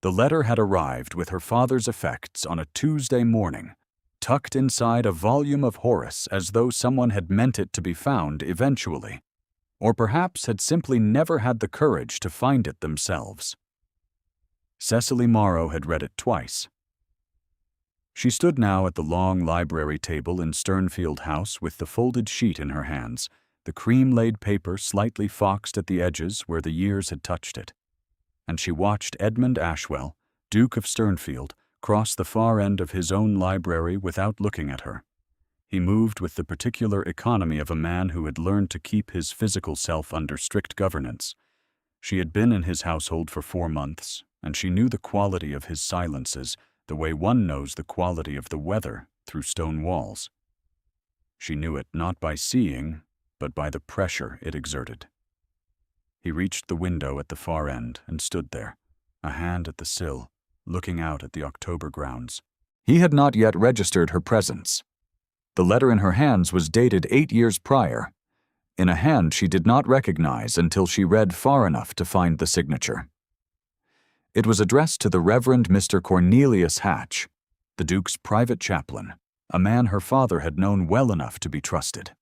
The letter had arrived with her father's effects on a Tuesday morning, tucked inside a volume of Horace as though someone had meant it to be found eventually, or perhaps had simply never had the courage to find it themselves. Cecily Morrow had read it twice. She stood now at the long library table in Sternfield House with the folded sheet in her hands, the cream-laid paper slightly foxed at the edges where the years had touched it, and she watched Edmund Ashwell, Duke of Sternfield, cross the far end of his own library without looking at her. He moved with the particular economy of a man who had learned to keep his physical self under strict governance. She had been in his household for 4 months, and she knew the quality of his silences the way one knows the quality of the weather through stone walls. She knew it not by seeing, but by the pressure it exerted. He reached the window at the far end and stood there, a hand at the sill, looking out at the October grounds. He had not yet registered her presence. The letter in her hands was dated 8 years prior, in a hand she did not recognize until she read far enough to find the signature. It was addressed to the Reverend Mr. Cornelius Hatch, the Duke's private chaplain, a man her father had known well enough to be trusted.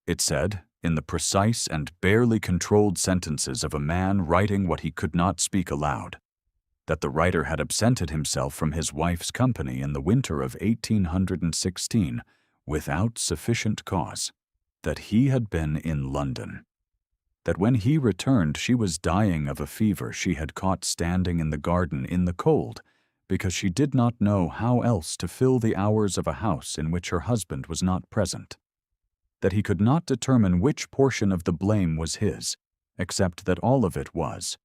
It said, in the precise and barely controlled sentences of a man writing what he could not speak aloud, that the writer had absented himself from his wife's company in the winter of 1816 without sufficient cause, that he had been in London, that when he returned she was dying of a fever she had caught standing in the garden in the cold because she did not know how else to fill the hours of a house in which her husband was not present, that he could not determine which portion of the blame was his, except that all of it was,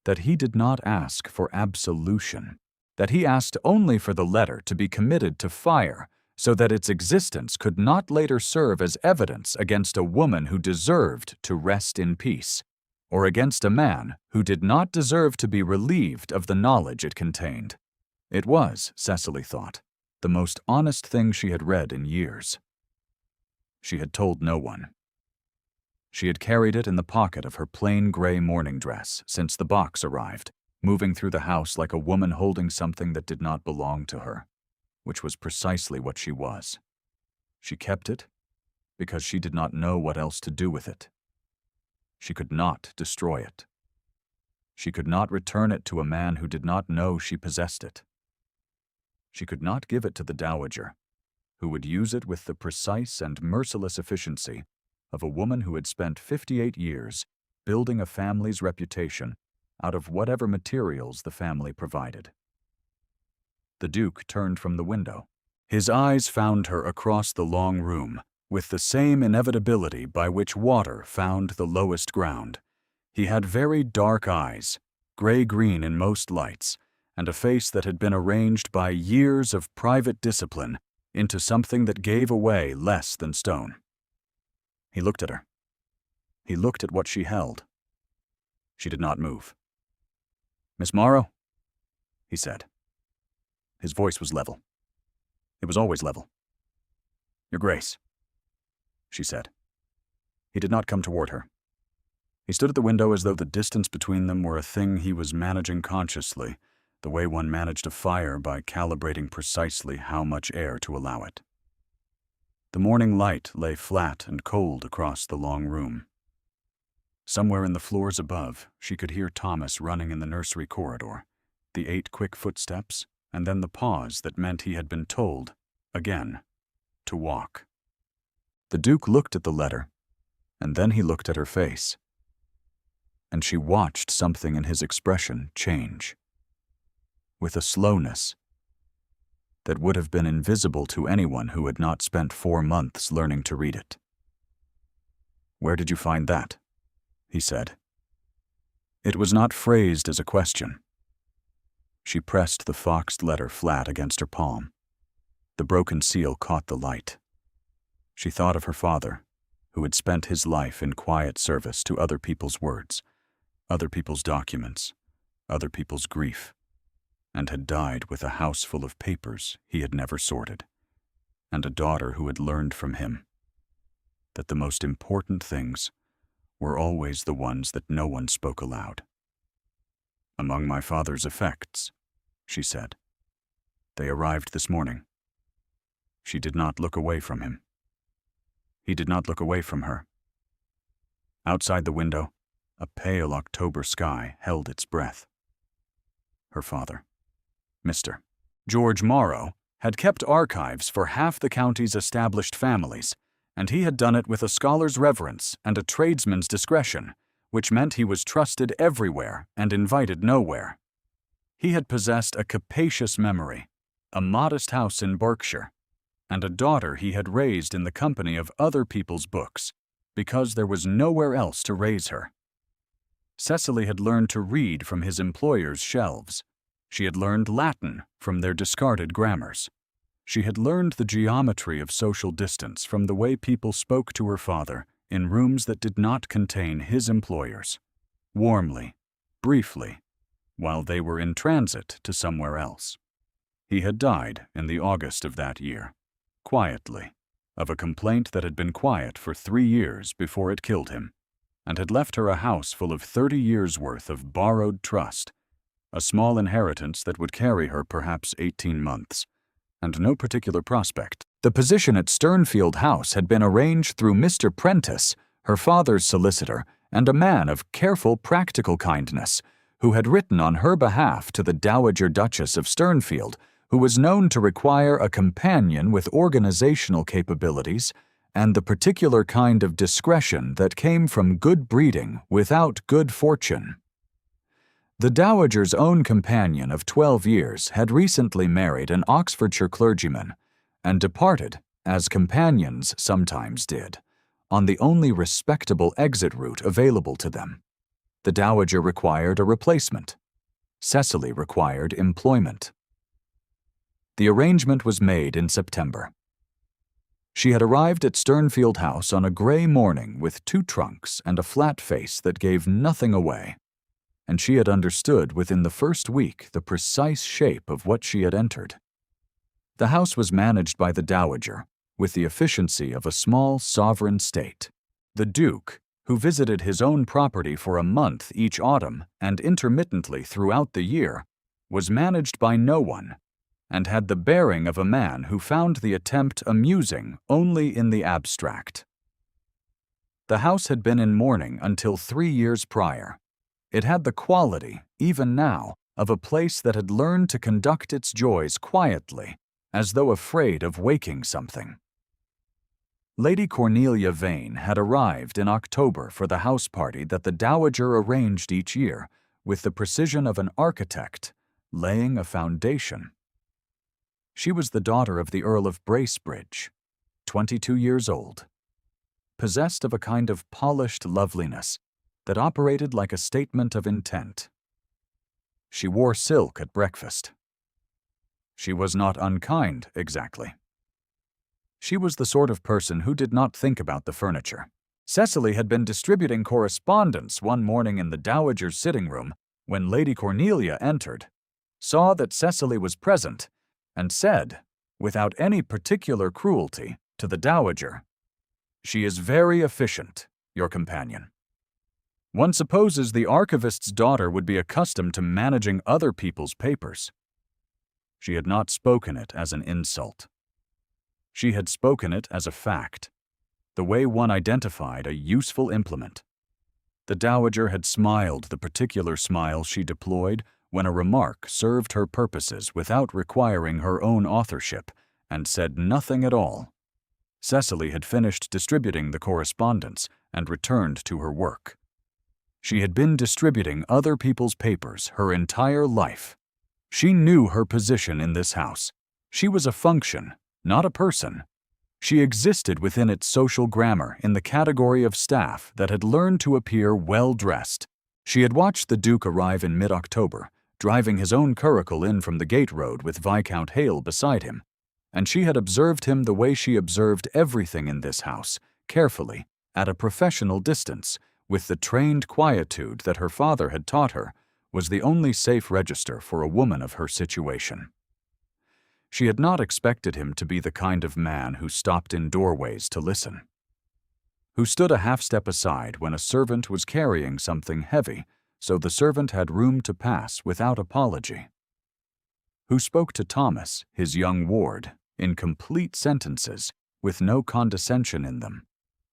that he did not ask for absolution, that he asked only for the letter to be committed to fire so that its existence could not later serve as evidence against a woman who deserved to rest in peace, or against a man who did not deserve to be relieved of the knowledge it contained. It was, Cecily thought, the most honest thing she had read in years. She had told no one. She had carried it in the pocket of her plain gray morning dress since the box arrived, moving through the house like a woman holding something that did not belong to her, which was precisely what she was. She kept it because she did not know what else to do with it. She could not destroy it. She could not return it to a man who did not know she possessed it. She could not give it to the dowager, who would use it with the precise and merciless efficiency of a woman who had spent 58 years building a family's reputation out of whatever materials the family provided. The Duke turned from the window. His eyes found her across the long room, with the same inevitability by which water found the lowest ground. He had very dark eyes, gray-green in most lights, and a face that had been arranged by years of private discipline into something that gave away less than stone. He looked at her. He looked at what she held. She did not move. "Miss Morrow," he said. His voice was level. It was always level. "Your Grace," she said. He did not come toward her. He stood at the window as though the distance between them were a thing he was managing consciously, the way one managed a fire by calibrating precisely how much air to allow it. The morning light lay flat and cold across the long room. Somewhere in the floors above, she could hear Thomas running in the nursery corridor, the 8 quick footsteps, and then the pause that meant he had been told, again, to walk. The Duke looked at the letter, and then he looked at her face, and she watched something in his expression change, with a slowness that would have been invisible to anyone who had not spent 4 months learning to read it. "Where did you find that?" he said. It was not phrased as a question. She pressed the foxed letter flat against her palm. The broken seal caught the light. She thought of her father, who had spent his life in quiet service to other people's words, other people's documents, other people's grief, and had died with a house full of papers he had never sorted, and a daughter who had learned from him that the most important things were always the ones that no one spoke aloud. "Among my father's effects," she said. They arrived this morning. She did not look away from him. He did not look away from her. Outside the window, a pale October sky held its breath. Her father, Mr. George Morrow, had kept archives for half the county's established families, and he had done it with a scholar's reverence and a tradesman's discretion, which meant he was trusted everywhere and invited nowhere. He had possessed a capacious memory, a modest house in Berkshire, and a daughter he had raised in the company of other people's books, because there was nowhere else to raise her. Cecily had learned to read from his employer's shelves. She had learned Latin from their discarded grammars. She had learned the geometry of social distance from the way people spoke to her father in rooms that did not contain his employers, warmly, briefly, while they were in transit to somewhere else. He had died in the August of that year, quietly, of a complaint that had been quiet for 3 years before it killed him, and had left her a house full of 30 years' worth of borrowed trust, a small inheritance that would carry her perhaps 18 months, and no particular prospect. The position at Sternfield House had been arranged through Mr. Prentice, her father's solicitor, and a man of careful practical kindness, who had written on her behalf to the Dowager Duchess of Sternfield, who was known to require a companion with organizational capabilities and the particular kind of discretion that came from good breeding without good fortune. The Dowager's own companion of 12 years had recently married an Oxfordshire clergyman and departed, as companions sometimes did, on the only respectable exit route available to them. The Dowager required a replacement. Cecily required employment. The arrangement was made in September. She had arrived at Sternfield House on a gray morning with 2 trunks and a flat face that gave nothing away, and she had understood within the first week the precise shape of what she had entered. The house was managed by the Dowager, with the efficiency of a small sovereign state. The Duke, who visited his own property for a month each autumn and intermittently throughout the year, was managed by no one, and had the bearing of a man who found the attempt amusing only in the abstract. The house had been in mourning until 3 years prior. It had the quality, even now, of a place that had learned to conduct its joys quietly, as though afraid of waking something. Lady Cornelia Vane had arrived in October for the house party that the Dowager arranged each year, with the precision of an architect, laying a foundation. She was the daughter of the Earl of Bracebridge, 22 years old, possessed of a kind of polished loveliness that operated like a statement of intent. She wore silk at breakfast. She was not unkind, exactly. She was the sort of person who did not think about the furniture. Cecily had been distributing correspondence one morning in the Dowager's sitting room when Lady Cornelia entered, saw that Cecily was present, and said, without any particular cruelty, to the Dowager, "She is very efficient, your companion." One supposes the archivist's daughter would be accustomed to managing other people's papers. She had not spoken it as an insult. She had spoken it as a fact, the way one identified a useful implement. The Dowager had smiled the particular smile she deployed when a remark served her purposes without requiring her own authorship, and said nothing at all. Cecily had finished distributing the correspondence and returned to her work. She had been distributing other people's papers her entire life. She knew her position in this house. She was a function, not a person. She existed within its social grammar in the category of staff that had learned to appear well-dressed. She had watched the Duke arrive in mid-October, driving his own curricle in from the Gate Road with Viscount Hale beside him, and she had observed him the way she observed everything in this house, carefully, at a professional distance, with the trained quietude that her father had taught her was the only safe register for a woman of her situation. She had not expected him to be the kind of man who stopped in doorways to listen, who stood a half-step aside when a servant was carrying something heavy, so the servant had room to pass without apology. who spoke to Thomas, his young ward, in complete sentences, with no condescension in them,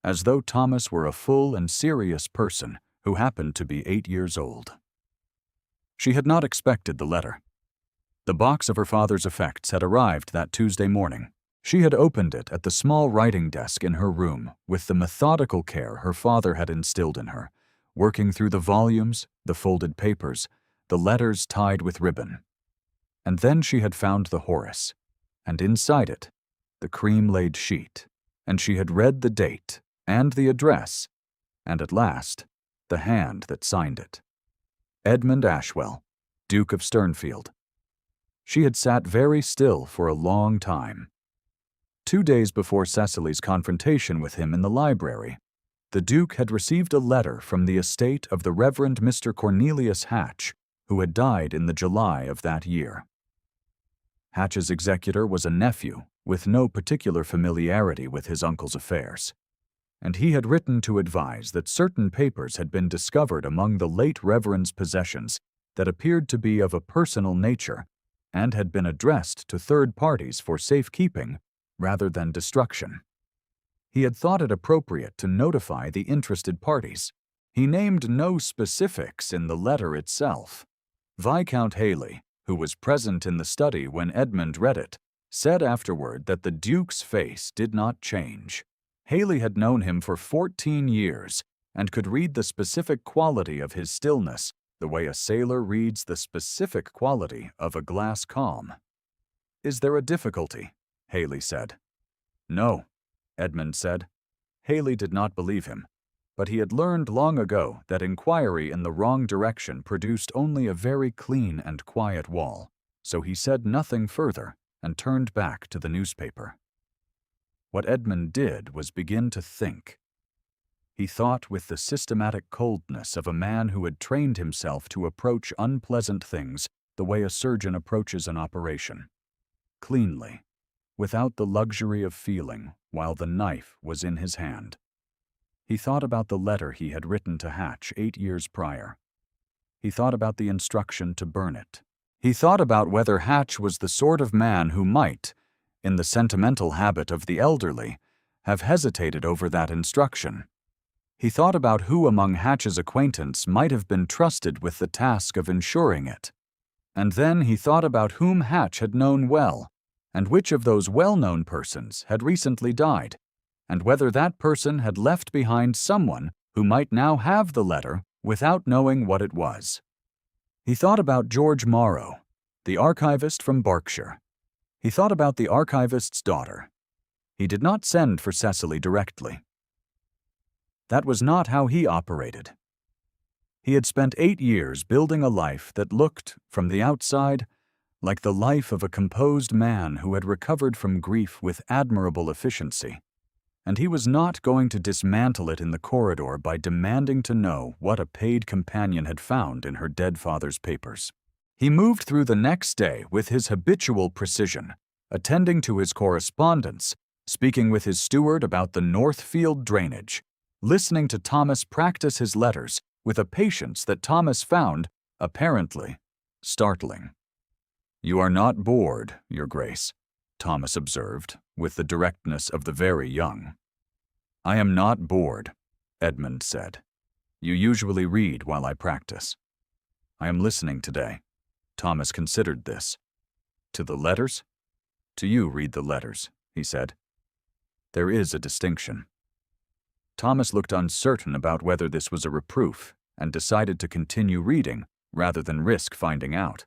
as though Thomas were a full and serious person who happened to be 8 years old. She had not expected the letter. The box of her father's effects had arrived that Tuesday morning. She had opened it at the small writing desk in her room with the methodical care her father had instilled in her, working through the volumes, the folded papers, the letters tied with ribbon. And then she had found the Horace, and inside it, the cream-laid sheet, and she had read the date and the address, and at last, the hand that signed it. Edmund Ashwell, Duke of Sternfield. She had sat very still for a long time. 2 days before Cecily's confrontation with him in the library, the Duke had received a letter from the estate of the Reverend Mr. Cornelius Hatch, who had died in the July of that year. Hatch's executor was a nephew with no particular familiarity with his uncle's affairs, and he had written to advise that certain papers had been discovered among the late Reverend's possessions that appeared to be of a personal nature and had been addressed to third parties for safekeeping rather than destruction. He had thought it appropriate to notify the interested parties. He named no specifics in the letter itself. Viscount Haley, who was present in the study when Edmund read it, said afterward that the Duke's face did not change. Haley had known him for 14 years and could read the specific quality of his stillness the way a sailor reads the specific quality of a glass calm. "Is there a difficulty?" Haley said. "No," Edmund said. Haley did not believe him, but he had learned long ago that inquiry in the wrong direction produced only a very clean and quiet wall, so he said nothing further and turned back to the newspaper. What Edmund did was begin to think. He thought with the systematic coldness of a man who had trained himself to approach unpleasant things the way a surgeon approaches an operation. Cleanly, without the luxury of feeling, while the knife was in his hand. He thought about the letter he had written to Hatch 8 years prior. He thought about the instruction to burn it. He thought about whether Hatch was the sort of man who might, in the sentimental habit of the elderly, have hesitated over that instruction. He thought about who among Hatch's acquaintance might have been trusted with the task of ensuring it. And then he thought about whom Hatch had known well, and which of those well-known persons had recently died, and whether that person had left behind someone who might now have the letter without knowing what it was. He thought about George Morrow, the archivist from Berkshire. He thought about the archivist's daughter. He did not send for Cecily directly. That was not how he operated. He had spent 8 years building a life that looked, from the outside, like the life of a composed man who had recovered from grief with admirable efficiency, and he was not going to dismantle it in the corridor by demanding to know what a paid companion had found in her dead father's papers. He moved through the next day with his habitual precision, attending to his correspondence, speaking with his steward about the Northfield drainage, listening to Thomas practice his letters with a patience that Thomas found, apparently, startling. "You are not bored, Your Grace," Thomas observed, with the directness of the very young. "I am not bored," Edmund said. "You usually read while I practice." "I am listening today." Thomas considered this. "To the letters?" "To you read the letters," he said. "There is a distinction." Thomas looked uncertain about whether this was a reproof and decided to continue reading rather than risk finding out.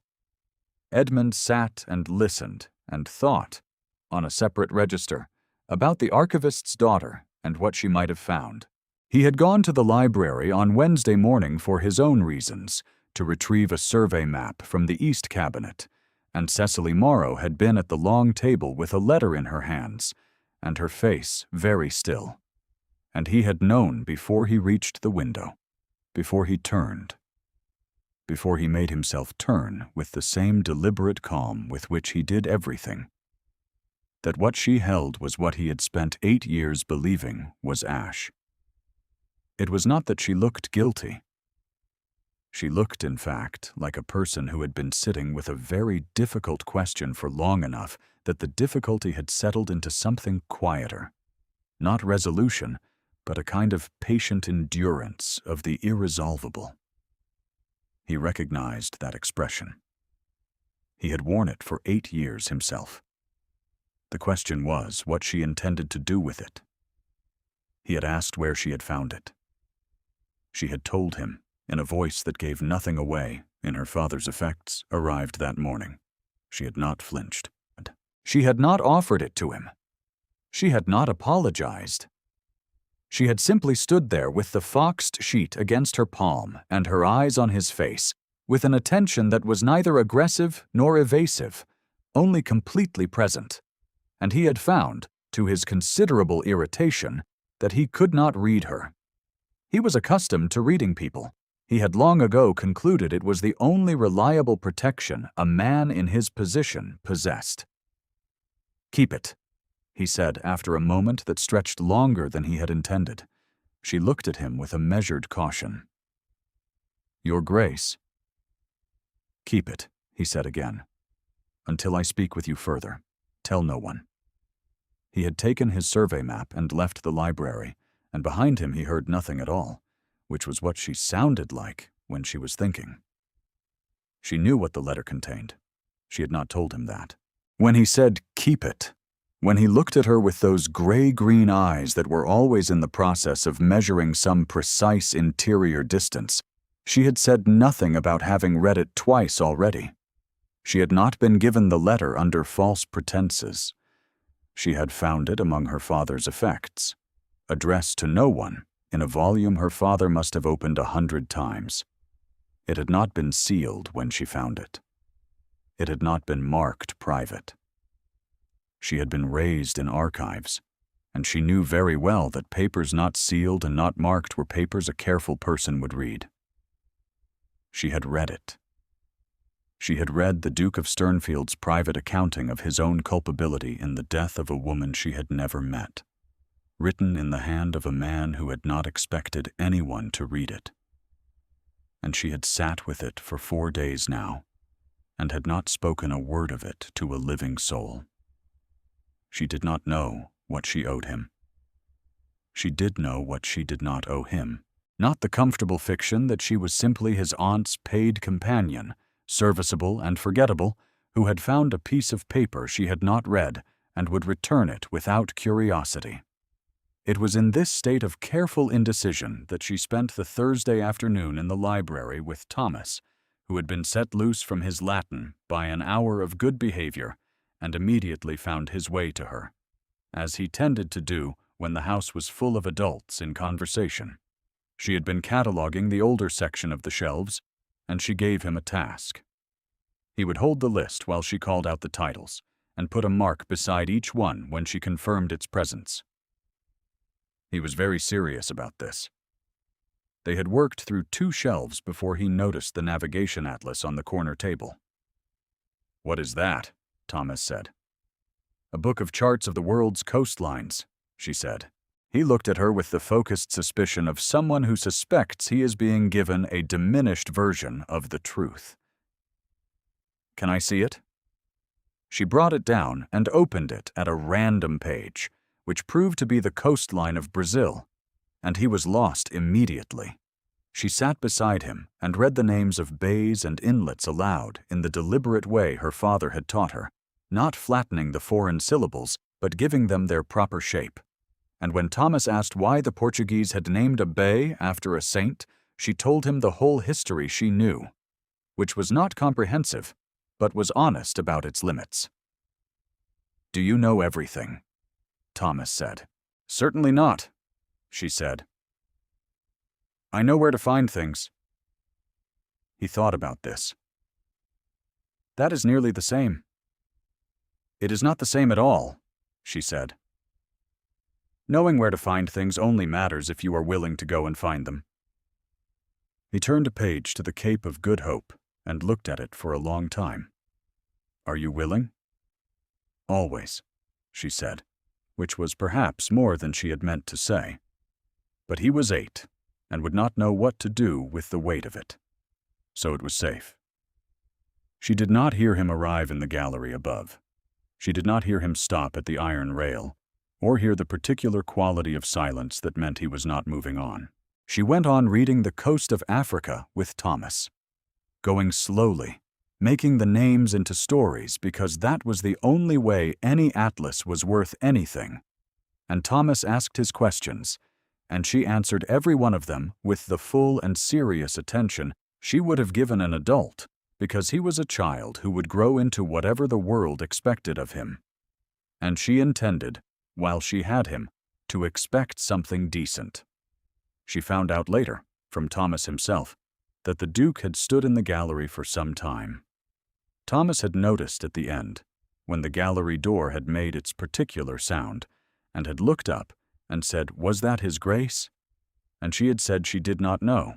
Edmund sat and listened and thought, on a separate register, about the archivist's daughter and what she might have found. He had gone to the library on Wednesday morning for his own reasons, to retrieve a survey map from the East Cabinet, and Cecily Morrow had been at the long table with a letter in her hands, and her face very still. And he had known before he reached the window, before he turned, before he made himself turn with the same deliberate calm with which he did everything, that what she held was what he had spent 8 years believing was Ash. It was not that she looked guilty. She looked, in fact, like a person who had been sitting with a very difficult question for long enough that the difficulty had settled into something quieter. Not resolution, but a kind of patient endurance of the irresolvable. He recognized that expression. He had worn it for 8 years himself. The question was what she intended to do with it. He had asked where she had found it. She had told him, in a voice that gave nothing away, in her father's effects, arrived that morning. She had not flinched. She had not offered it to him. She had not apologized. She had simply stood there with the foxed sheet against her palm and her eyes on his face, with an attention that was neither aggressive nor evasive, only completely present. And he had found, to his considerable irritation, that he could not read her. He was accustomed to reading people. He had long ago concluded it was the only reliable protection a man in his position possessed. "Keep it," he said after a moment that stretched longer than he had intended. She looked at him with a measured caution. "Your Grace." "Keep it," he said again. "Until I speak with you further. Tell no one." He had taken his survey map and left the library, and behind him he heard nothing at all, which was what she sounded like when she was thinking. She knew what the letter contained. She had not told him that. When he said, "Keep it," when he looked at her with those gray-green eyes that were always in the process of measuring some precise interior distance, she had said nothing about having read it twice already. She had not been given the letter under false pretenses. She had found it among her father's effects, addressed to no one, in a volume her father must have opened 100 times. It had not been sealed when she found it. It had not been marked private. She had been raised in archives, and she knew very well that papers not sealed and not marked were papers a careful person would read. She had read it. She had read the Duke of Sternfield's private accounting of his own culpability in the death of a woman she had never met, written in the hand of a man who had not expected anyone to read it. And she had sat with it for 4 days now, and had not spoken a word of it to a living soul. She did not know what she owed him. She did know what she did not owe him, not the comfortable fiction that she was simply his aunt's paid companion, serviceable and forgettable, who had found a piece of paper she had not read and would return it without curiosity. It was in this state of careful indecision that she spent the Thursday afternoon in the library with Thomas, who had been set loose from his Latin by an hour of good behavior and immediately found his way to her, as he tended to do when the house was full of adults in conversation. She had been cataloguing the older section of the shelves, and she gave him a task. He would hold the list while she called out the titles, and put a mark beside each one when she confirmed its presence. He was very serious about this. They had worked through 2 shelves before he noticed the navigation atlas on the corner table. "What is that?" Thomas said. "A book of charts of the world's coastlines," she said. He looked at her with the focused suspicion of someone who suspects he is being given a diminished version of the truth. "Can I see it?" She brought it down and opened it at a random page, which proved to be the coastline of Brazil, and he was lost immediately. She sat beside him and read the names of bays and inlets aloud in the deliberate way her father had taught her, not flattening the foreign syllables, but giving them their proper shape. And when Thomas asked why the Portuguese had named a bay after a saint, she told him the whole history she knew, which was not comprehensive, but was honest about its limits. "Do you know everything?" Thomas said. "Certainly not," she said. "I know where to find things." He thought about this. "That is nearly the same." "It is not the same at all," she said. "Knowing where to find things only matters if you are willing to go and find them." He turned a page to the Cape of Good Hope and looked at it for a long time. "Are you willing?" "Always," she said, which was perhaps more than she had meant to say. But he was 8, and would not know what to do with the weight of it. so it was safe. She did not hear him arrive in the gallery above. She did not hear him stop at the iron rail, or hear the particular quality of silence that meant he was not moving on. She went on reading The Coast of Africa with Thomas, going slowly, making the names into stories because that was the only way any atlas was worth anything. And Thomas asked his questions, and she answered every one of them with the full and serious attention she would have given an adult, because he was a child who would grow into whatever the world expected of him. And she intended, while she had him, to expect something decent. She found out later, from Thomas himself, that the Duke had stood in the gallery for some time. Thomas had noticed at the end, when the gallery door had made its particular sound, and had looked up and said, "Was that His Grace?" And she had said she did not know.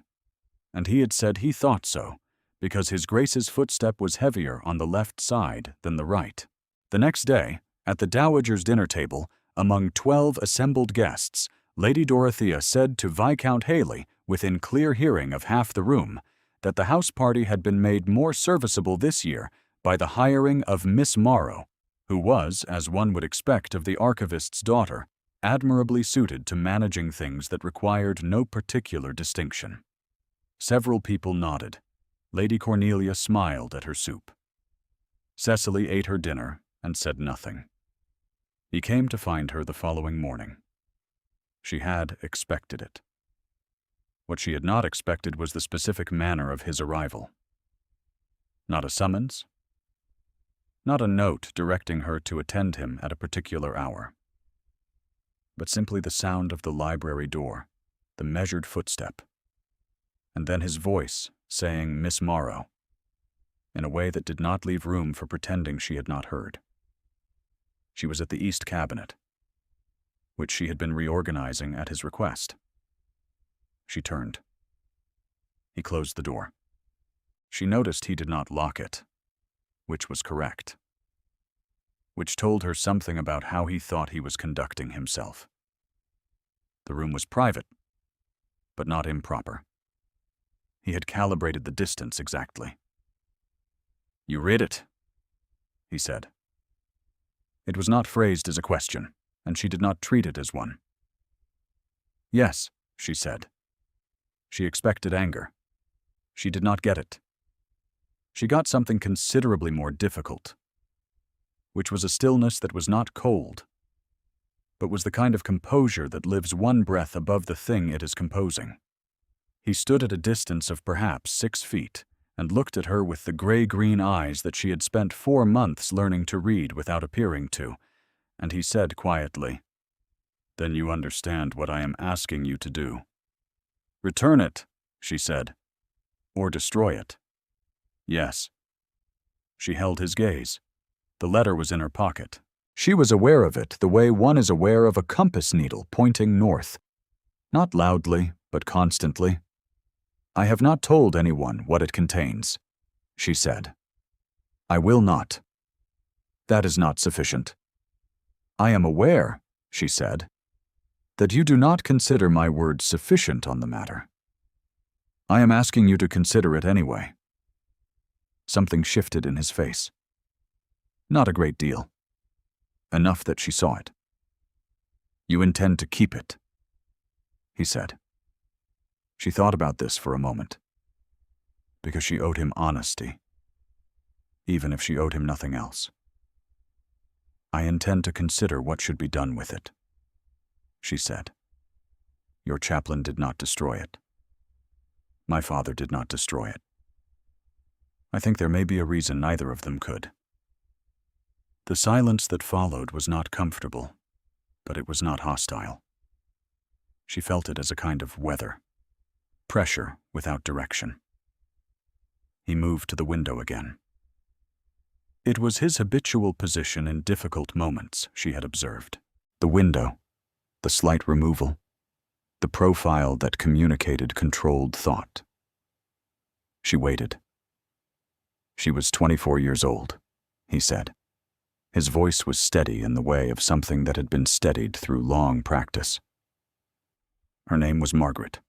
And he had said he thought so, because His Grace's footstep was heavier on the left side than the right. The next day, at the Dowager's dinner table, among 12 assembled guests, Lady Dorothea said to Viscount Haley, within clear hearing of half the room, that the house party had been made more serviceable this year by the hiring of Miss Morrow, who was, as one would expect of the archivist's daughter, admirably suited to managing things that required no particular distinction. Several people nodded. Lady Cornelia smiled at her soup. Cecily ate her dinner and said nothing. He came to find her the following morning. She had expected it. What she had not expected was the specific manner of his arrival. Not a summons, not a note directing her to attend him at a particular hour, but simply the sound of the library door, the measured footstep, and then his voice saying Miss Morrow, in a way that did not leave room for pretending she had not heard. She was at the East Cabinet, which she had been reorganizing at his request. She turned. He closed the door. She noticed he did not lock it, which was correct, which told her something about how he thought he was conducting himself. The room was private, but not improper. He had calibrated the distance exactly. "You read it?" he said. It was not phrased as a question, and she did not treat it as one. "Yes," she said. She expected anger. She did not get it. She got something considerably more difficult, which was a stillness that was not cold, but was the kind of composure that lives one breath above the thing it is composing. He stood at a distance of perhaps 6 feet and looked at her with the gray-green eyes that she had spent 4 months learning to read without appearing to, and he said quietly, "Then you understand what I am asking you to do." "Return it," she said, "or destroy it." "Yes." She held his gaze. The letter was in her pocket. She was aware of it the way one is aware of a compass needle pointing north, not loudly, but constantly. "I have not told anyone what it contains," she said. "I will not. That is not sufficient." "I am aware," she said, "that you do not consider my word sufficient on the matter. I am asking you to consider it anyway." Something shifted in his face. Not a great deal. Enough that she saw it. "You intend to keep it," he said. She thought about this for a moment, because she owed him honesty, even if she owed him nothing else. "I intend to consider what should be done with it," she said. "Your chaplain did not destroy it. My father did not destroy it. I think there may be a reason neither of them could." The silence that followed was not comfortable, but it was not hostile. She felt it as a kind of weather, pressure without direction. He moved to the window again. It was his habitual position in difficult moments, she had observed. The window, the slight removal, the profile that communicated controlled thought. She waited. She was 24 years old, he said. His voice was steady in the way of something that had been steadied through long practice. Her name was Margaret.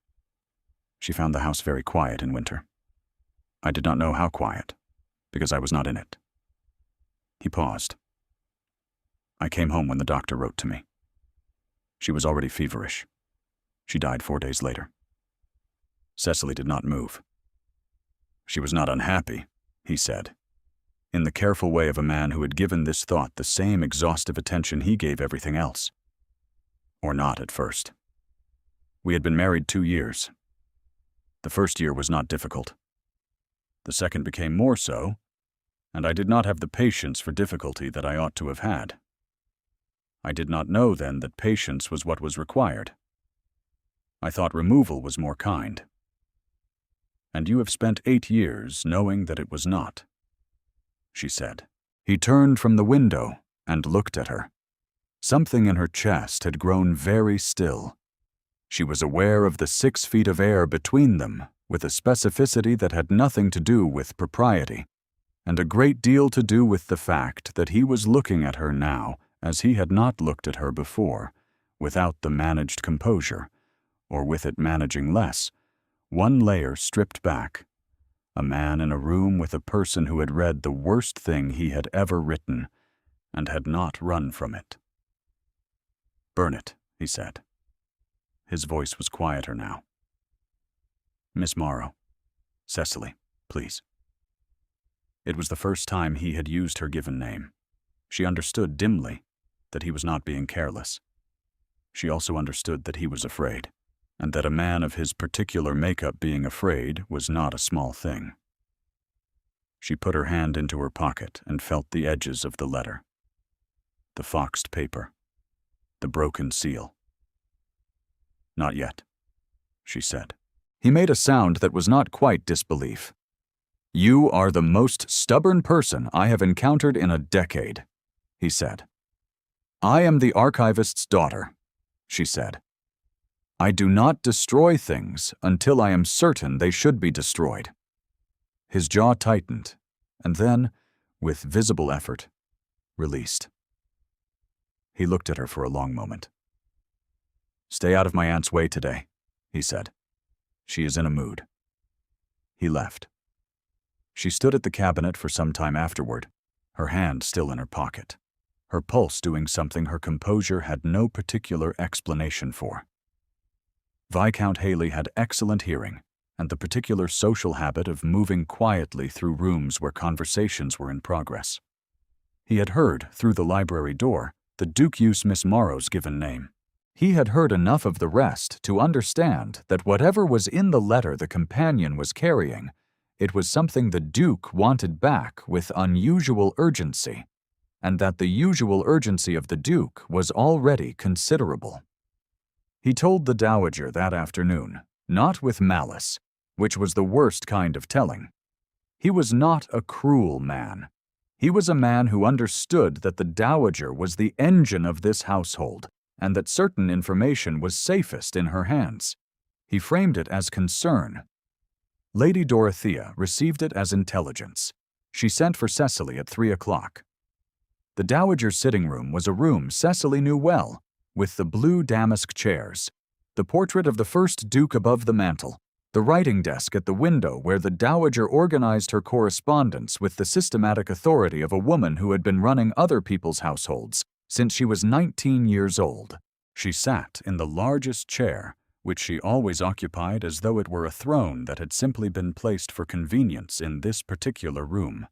She found the house very quiet in winter. I did not know how quiet, because I was not in it. He paused. I came home when the doctor wrote to me. She was already feverish. She died 4 days later. Cecily did not move. She was not unhappy, he said, in the careful way of a man who had given this thought the same exhaustive attention he gave everything else. Or not at first. We had been married 2 years. The first year was not difficult. The second became more so, and I did not have the patience for difficulty that I ought to have had. I did not know then that patience was what was required. I thought removal was more kind. And you have spent 8 years knowing that it was not, she said. He turned from the window and looked at her. Something in her chest had grown very still. She was aware of the 6 feet of air between them with a specificity that had nothing to do with propriety, and a great deal to do with the fact that he was looking at her now as he had not looked at her before, without the managed composure, or with it managing less, one layer stripped back, a man in a room with a person who had read the worst thing he had ever written and had not run from it. "Burn it," he said. His voice was quieter now. "Miss Morrow, Cecily, please." It was the first time he had used her given name. She understood dimly that he was not being careless. She also understood that he was afraid, and that a man of his particular makeup being afraid was not a small thing. She put her hand into her pocket and felt the edges of the letter. The foxed paper. The broken seal. "Not yet," she said. He made a sound that was not quite disbelief. "You are the most stubborn person I have encountered in a decade," he said. "I am the archivist's daughter," she said. "I do not destroy things until I am certain they should be destroyed." His jaw tightened, and then, with visible effort, released. He looked at her for a long moment. "Stay out of my aunt's way today," he said. "She is in a mood." He left. She stood at the cabinet for some time afterward, her hand still in her pocket, her pulse doing something her composure had no particular explanation for. Viscount Haley had excellent hearing and the particular social habit of moving quietly through rooms where conversations were in progress. He had heard, through the library door, the Duke use Miss Morrow's given name. He had heard enough of the rest to understand that whatever was in the letter the companion was carrying, it was something the Duke wanted back with unusual urgency, and that the usual urgency of the Duke was already considerable. He told the Dowager that afternoon, not with malice, which was the worst kind of telling. He was not a cruel man. He was a man who understood that the Dowager was the engine of this household, and that certain information was safest in her hands. He framed it as concern. Lady Dorothea received it as intelligence. She sent for Cecily at 3 o'clock. The Dowager's sitting room was a room Cecily knew well, with the blue damask chairs, the portrait of the first Duke above the mantel, the writing desk at the window where the Dowager organized her correspondence with the systematic authority of a woman who had been running other people's households since she was 19 years old. She sat in the largest chair, which she always occupied as though it were a throne that had simply been placed for convenience in this particular room,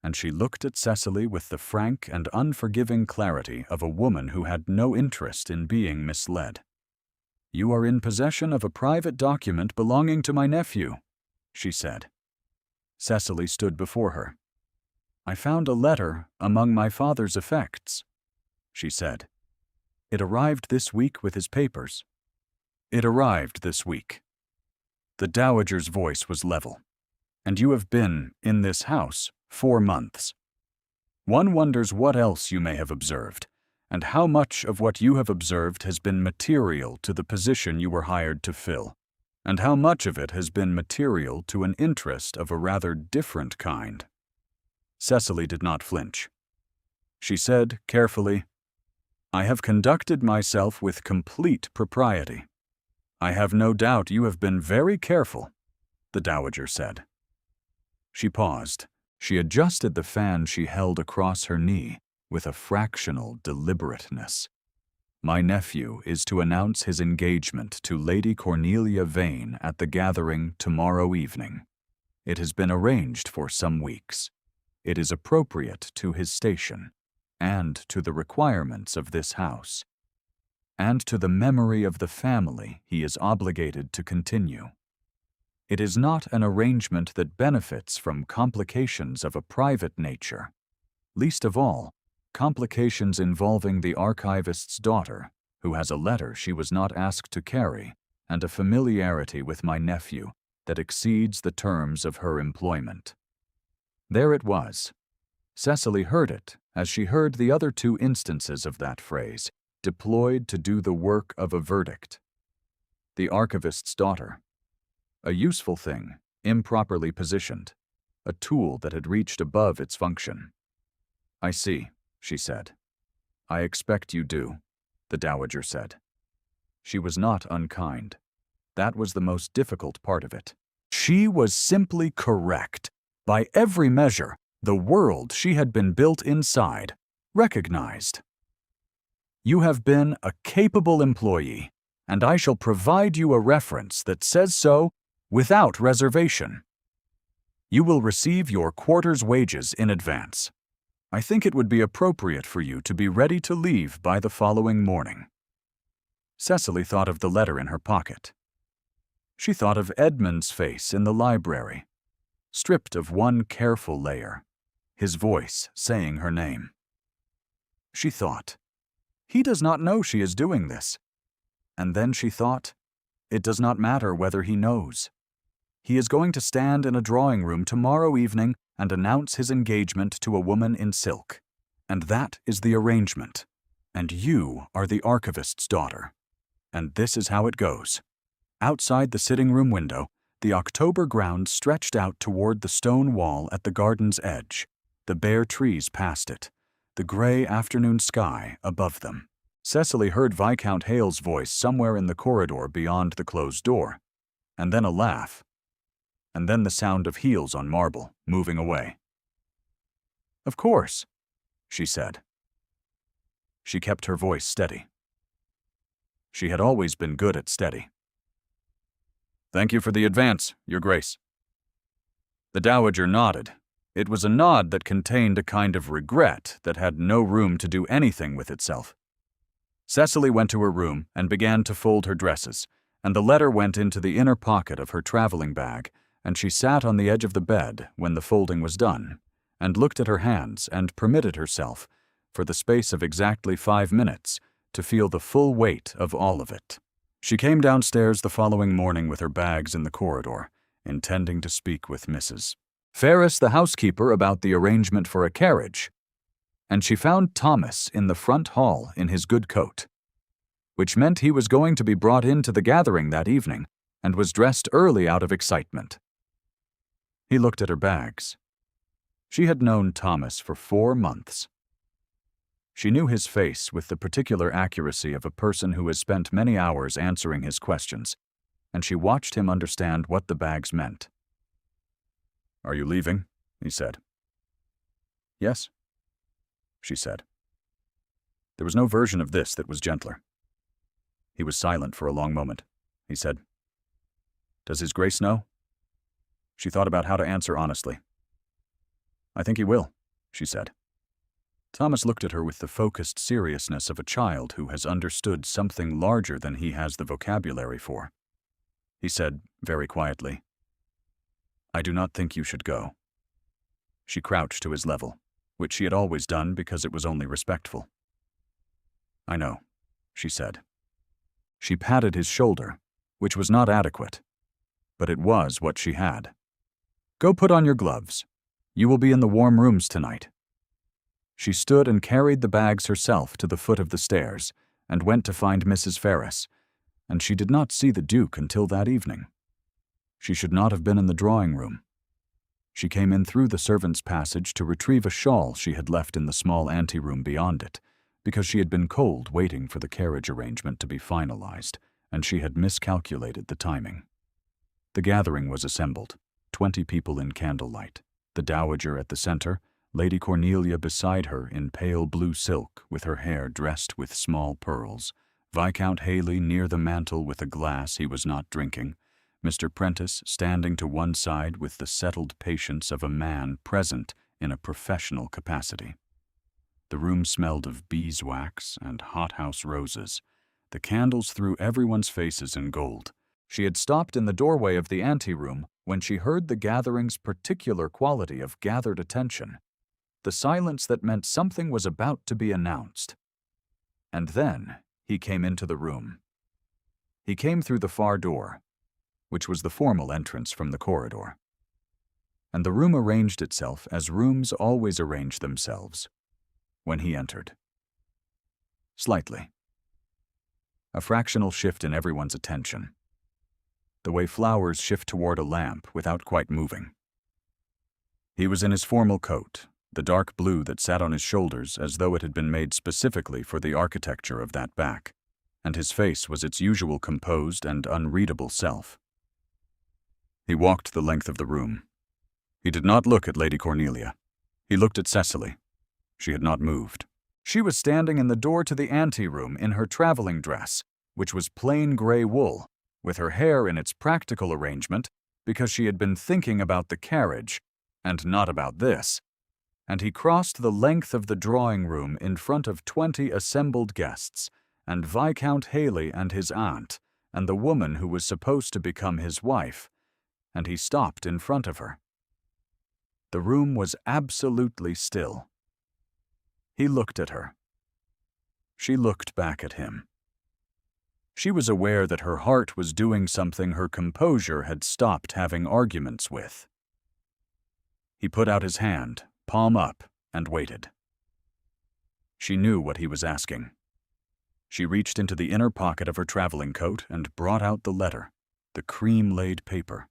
and she looked at Cecily with the frank and unforgiving clarity of a woman who had no interest in being misled. "You are in possession of a private document belonging to my nephew," she said. Cecily stood before her. "I found a letter among my father's effects," she said. "It arrived this week with his papers." "It arrived this week." The Dowager's voice was level. "And you have been in this house 4 months. One wonders what else you may have observed, and how much of what you have observed has been material to the position you were hired to fill, and how much of it has been material to an interest of a rather different kind." Cecily did not flinch. She said, carefully, "I have conducted myself with complete propriety." "I have no doubt you have been very careful," the Dowager said. She paused. She adjusted the fan she held across her knee with a fractional deliberateness. My nephew is to announce his engagement to Lady Cornelia Vane at the gathering tomorrow evening. It has been arranged for some weeks. It is appropriate to his station, and to the requirements of this house, and to the memory of the family he is obligated to continue. It is not an arrangement that benefits from complications of a private nature, least of all, complications involving the archivist's daughter, who has a letter she was not asked to carry, and a familiarity with my nephew that exceeds the terms of her employment. There it was. Cecily heard it as she heard the other two instances of that phrase, deployed to do the work of a verdict. The archivist's daughter. A useful thing, improperly positioned, a tool that had reached above its function. "I see," she said. "I expect you do," the dowager said. She was not unkind. That was the most difficult part of it. She was simply correct. By every measure, the world she had been built inside recognized. "You have been a capable employee, and I shall provide you a reference that says so without reservation. You will receive your quarter's wages in advance. I think it would be appropriate for you to be ready to leave by the following morning." Cecily thought of the letter in her pocket. She thought of Edmund's face in the library, stripped of one careful layer, his voice saying her name. She thought, he does not know she is doing this. And then she thought, it does not matter whether he knows. He is going to stand in a drawing room tomorrow evening and announce his engagement to a woman in silk. And that is the arrangement. And you are the archivist's daughter. And this is how it goes. Outside the sitting room window, the October ground stretched out toward the stone wall at the garden's edge, the bare trees past it, the gray afternoon sky above them. Cecily heard Viscount Hale's voice somewhere in the corridor beyond the closed door, and then a laugh, and then the sound of heels on marble, moving away. "Of course," she said. She kept her voice steady. She had always been good at steady. "Thank you for the advance, Your Grace." The dowager nodded. It was a nod that contained a kind of regret that had no room to do anything with itself. Cecily went to her room and began to fold her dresses, and the letter went into the inner pocket of her traveling bag, and she sat on the edge of the bed when the folding was done, and looked at her hands and permitted herself, for the space of exactly 5 minutes, to feel the full weight of all of it. She came downstairs the following morning with her bags in the corridor, intending to speak with Mrs. Ferris, the housekeeper, about the arrangement for a carriage, and she found Thomas in the front hall in his good coat, which meant he was going to be brought into the gathering that evening and was dressed early out of excitement. He looked at her bags. She had known Thomas for 4 months. She knew his face with the particular accuracy of a person who has spent many hours answering his questions, and she watched him understand what the bags meant. "Are you leaving?" he said. "Yes," she said. There was no version of this that was gentler. He was silent for a long moment. He said, "Does His Grace know?" She thought about how to answer honestly. "I think he will," she said. Thomas looked at her with the focused seriousness of a child who has understood something larger than he has the vocabulary for. He said, very quietly, "I do not think you should go." She crouched to his level, which she had always done because it was only respectful. "I know," she said. She patted his shoulder, which was not adequate, but it was what she had. "Go put on your gloves. You will be in the warm rooms tonight." She stood and carried the bags herself to the foot of the stairs and went to find Mrs. Ferris, and she did not see the Duke until that evening. She should not have been in the drawing room. She came in through the servants' passage to retrieve a shawl she had left in the small anteroom beyond it, because she had been cold waiting for the carriage arrangement to be finalized, and she had miscalculated the timing. The gathering was assembled, 20 people in candlelight, the Dowager at the center, Lady Cornelia beside her in pale blue silk with her hair dressed with small pearls, Viscount Haley near the mantel with a glass he was not drinking, Mr. Prentice standing to one side with the settled patience of a man present in a professional capacity. The room smelled of beeswax and hothouse roses. The candles threw everyone's faces in gold. She had stopped in the doorway of the anteroom when she heard the gathering's particular quality of gathered attention, the silence that meant something was about to be announced. And then he came into the room. He came through the far door, which was the formal entrance from the corridor. And the room arranged itself as rooms always arrange themselves when he entered. Slightly. A fractional shift in everyone's attention. The way flowers shift toward a lamp without quite moving. He was in his formal coat, the dark blue that sat on his shoulders as though it had been made specifically for the architecture of that back, and his face was its usual composed and unreadable self. He walked the length of the room. He did not look at Lady Cornelia. He looked at Cecily. She had not moved. She was standing in the door to the anteroom in her traveling dress, which was plain gray wool, with her hair in its practical arrangement because she had been thinking about the carriage and not about this. And he crossed the length of the drawing room in front of 20 assembled guests, and Viscount Haley and his aunt, and the woman who was supposed to become his wife, and he stopped in front of her. The room was absolutely still. He looked at her. She looked back at him. She was aware that her heart was doing something her composure had stopped having arguments with. He put out his hand, palm up, and waited. She knew what he was asking. She reached into the inner pocket of her traveling coat and brought out the letter, the cream-laid paper,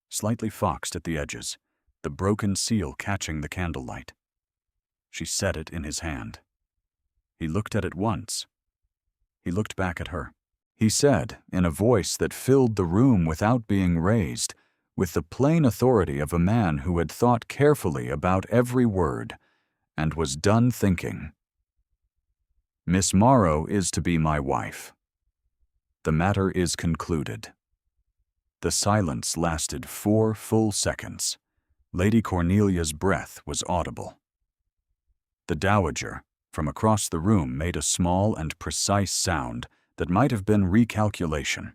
slightly foxed at the edges, the broken seal catching the candlelight. She set it in his hand. He looked at it once. He looked back at her. He said, in a voice that filled the room without being raised, with the plain authority of a man who had thought carefully about every word and was done thinking, "Miss Morrow is to be my wife. The matter is concluded." The silence lasted 4 full seconds. Lady Cornelia's breath was audible. The Dowager, from across the room, made a small and precise sound that might have been recalculation.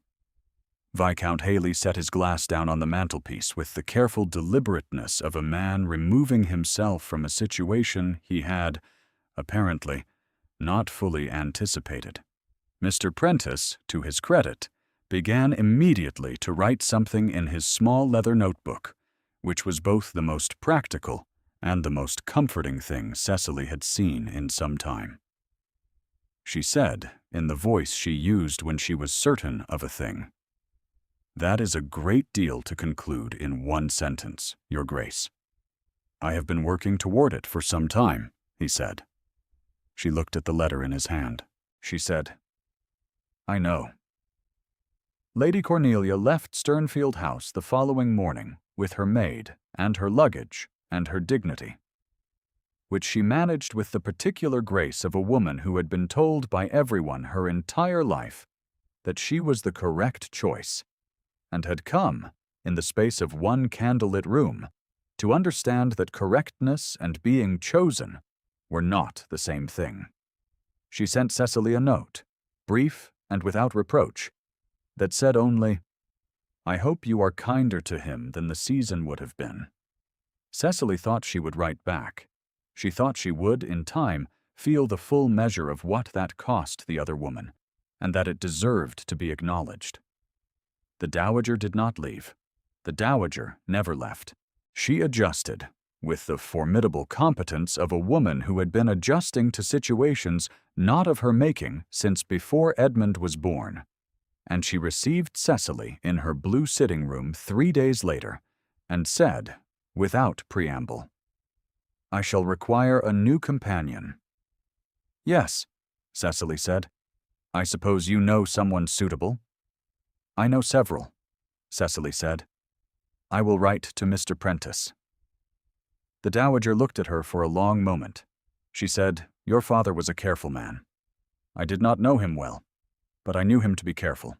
Viscount Haley set his glass down on the mantelpiece with the careful deliberateness of a man removing himself from a situation he had, apparently, not fully anticipated. Mr. Prentice, to his credit, began immediately to write something in his small leather notebook, which was both the most practical and the most comforting thing Cecily had seen in some time. She said, in the voice she used when she was certain of a thing, "That is a great deal to conclude in one sentence, Your Grace." "I have been working toward it for some time," he said. She looked at the letter in his hand. She said, "I know." Lady Cornelia left Sternfield House the following morning with her maid and her luggage and her dignity, which she managed with the particular grace of a woman who had been told by everyone her entire life that she was the correct choice, and had come, in the space of one candlelit room, to understand that correctness and being chosen were not the same thing. She sent Cecily a note, brief and without reproach, that said only, "I hope you are kinder to him than the season would have been." Cecily thought she would write back. She thought she would, in time, feel the full measure of what that cost the other woman, and that it deserved to be acknowledged. The Dowager did not leave. The Dowager never left. She adjusted, with the formidable competence of a woman who had been adjusting to situations not of her making since before Edmund was born. And she received Cecily in her blue sitting room 3 days later, and said, without preamble, "I shall require a new companion." "Yes," Cecily said. "I suppose you know someone suitable?" "I know several," Cecily said. I will write to Mr. Prentice." The dowager looked at her for a long moment. She said, "Your father was a careful man. I did not know him well, but I knew him to be careful."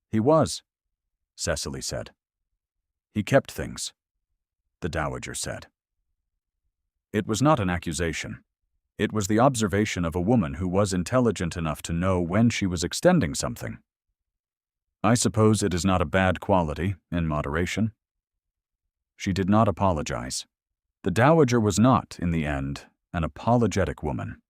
"He was," Cecily said. "He kept things," the dowager said. It was not an accusation. It was the observation of a woman who was intelligent enough to know when she was extending something. "I suppose it is not a bad quality, in moderation." She did not apologize. The dowager was not, in the end, an apologetic woman.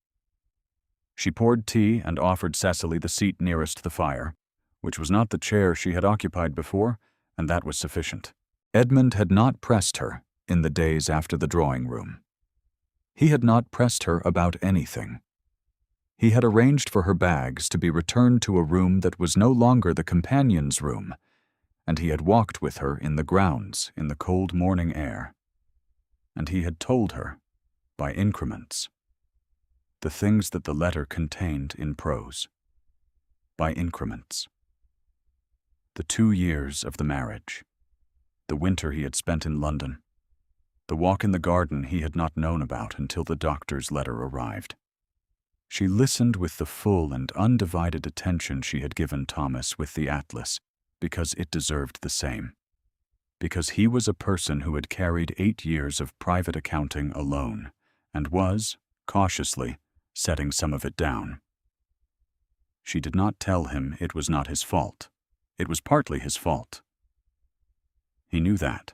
She poured tea and offered Cecily the seat nearest the fire, which was not the chair she had occupied before, and that was sufficient. Edmund had not pressed her in the days after the drawing room. He had not pressed her about anything. He had arranged for her bags to be returned to a room that was no longer the companion's room, and he had walked with her in the grounds in the cold morning air. And he had told her, by increments, the things that the letter contained in prose. By increments. The 2 years of the marriage, the winter he had spent in London, the walk in the garden he had not known about until the doctor's letter arrived. She listened with the full and undivided attention she had given Thomas with the atlas, because it deserved the same. Because he was a person who had carried 8 years of private accounting alone, and was, cautiously, setting some of it down. She did not tell him it was not his fault. It was partly his fault. He knew that.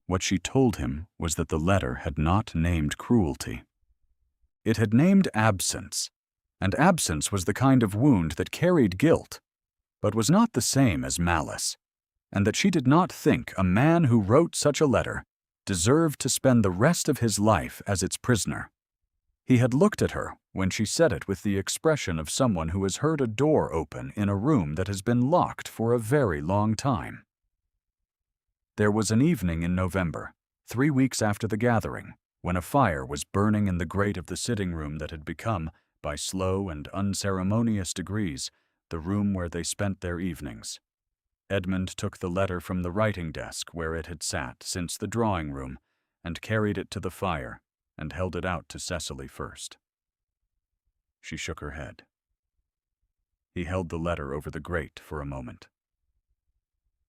What she told him was that the letter had not named cruelty. It had named absence, and absence was the kind of wound that carried guilt, but was not the same as malice, and that she did not think a man who wrote such a letter deserved to spend the rest of his life as its prisoner. He had looked at her when she said it with the expression of someone who has heard a door open in a room that has been locked for a very long time. There was an evening in November, 3 weeks after the gathering, when a fire was burning in the grate of the sitting room that had become, by slow and unceremonious degrees, the room where they spent their evenings. Edmund took the letter from the writing desk where it had sat since the drawing room and carried it to the fire and held it out to Cecily first. She shook her head. He held the letter over the grate for a moment.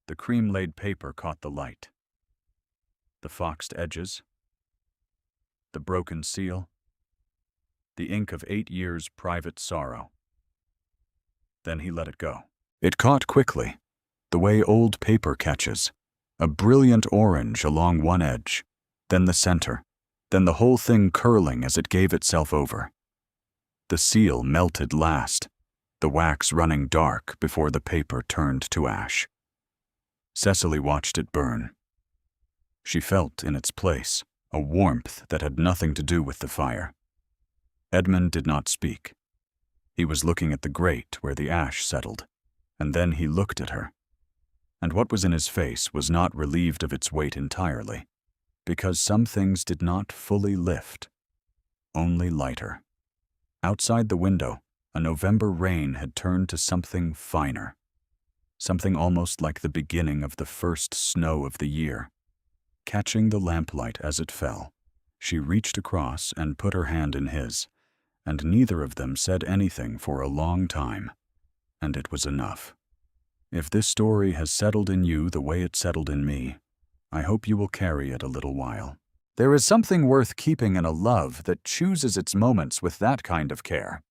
The cream-laid paper caught the light. The foxed edges, the broken seal, the ink of 8 years' private sorrow. Then he let it go. It caught quickly, the way old paper catches, a brilliant orange along one edge, then the center, then the whole thing curling as it gave itself over. The seal melted last, the wax running dark before the paper turned to ash. Cecily watched it burn. She felt in its place a warmth that had nothing to do with the fire. Edmund did not speak. He was looking at the grate where the ash settled, and then he looked at her. And what was in his face was not relieved of its weight entirely, because some things did not fully lift, only lighter. Outside the window, a November rain had turned to something finer, something almost like the beginning of the first snow of the year. Catching the lamplight as it fell, she reached across and put her hand in his, and neither of them said anything for a long time, and it was enough. If this story has settled in you the way it settled in me, I hope you will carry it a little while. There is something worth keeping in a love that chooses its moments with that kind of care.